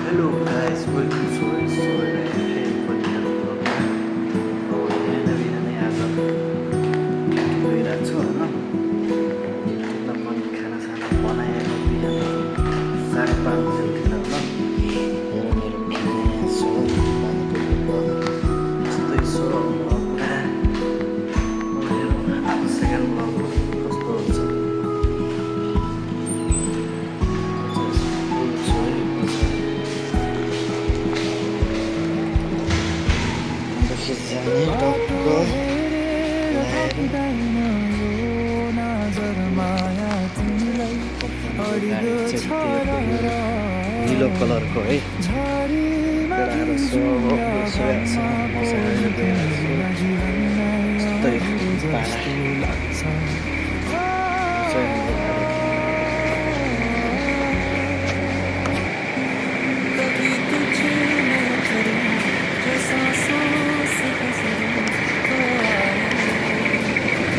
Hello guys, welcome to नवीन नै आज गइरहेको छु होइन त्यतिखेर पनि खानासाना बनाएर बिहान 5:30 बजीतिर होइन मेरो बिहान सो यस्तै सो पुरा अब सेकेन्ड ब्लग कस्तो हुन्छ नीलो कलरको है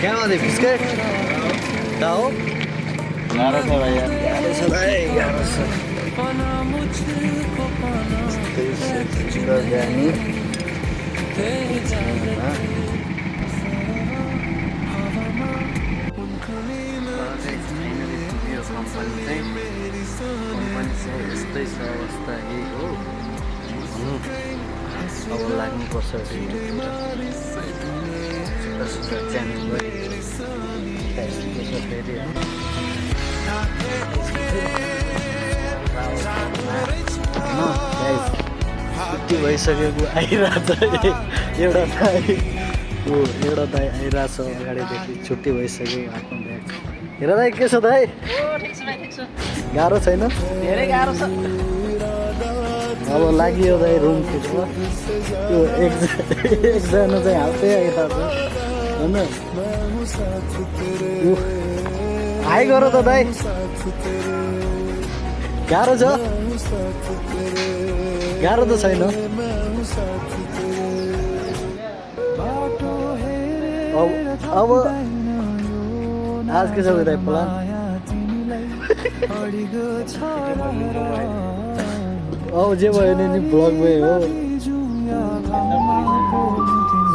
क्या हो बिस्किट क्या हो गाह्रो छ भाइ गाह्रो छ भाइ गाह्रो छ जाने कम्पनी चाहिँ यस्तै छ अवस्था यही हो अब लाग्नुपर्छ सुपर च्यानल फेरि छुट्टी भइसकेको आइरहेछ एउटा दाई आइरहेछ अगाडिदेखि छुट्टी भइसक्यो आफ्नो ब्याग हेर दाई के छ दाई गाह्रो छैन धेरै गाह्रो छ अब लागि दाई रुम खिच्न त्यो एकजना चाहिँ हाल्दै आइरहेछ होइन हाई गर त दाई गाह्रो छ गाह्रो त छैन अब आज के छ दाई प्लान अब जे भयो नि ब्लग भयो हो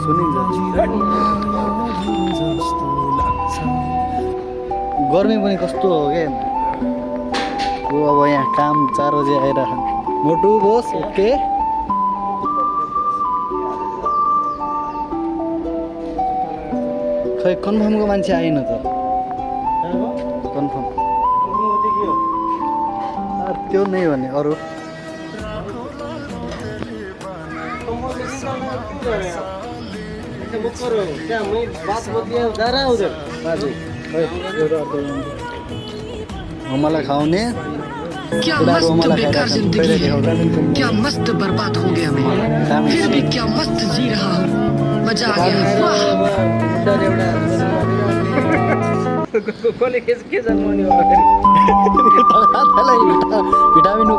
सुनिन्छ गर्मी पनि कस्तो हो क्या अब यहाँ काम 4 बजे आइरह मोटु बोस ओके खै कन्फर्मको मान्छे आएन त कन्फर्म त्यो नै भने अरू मलाई खाउने क्या मस्त बेकार जिंदगी है, क्या मस्त बर्बाद हो गया मैं, फिर भी क्या मस्त जी रहा हूँ, मजा आ गया वाह। कसले के जन्माउने हो भिटामिन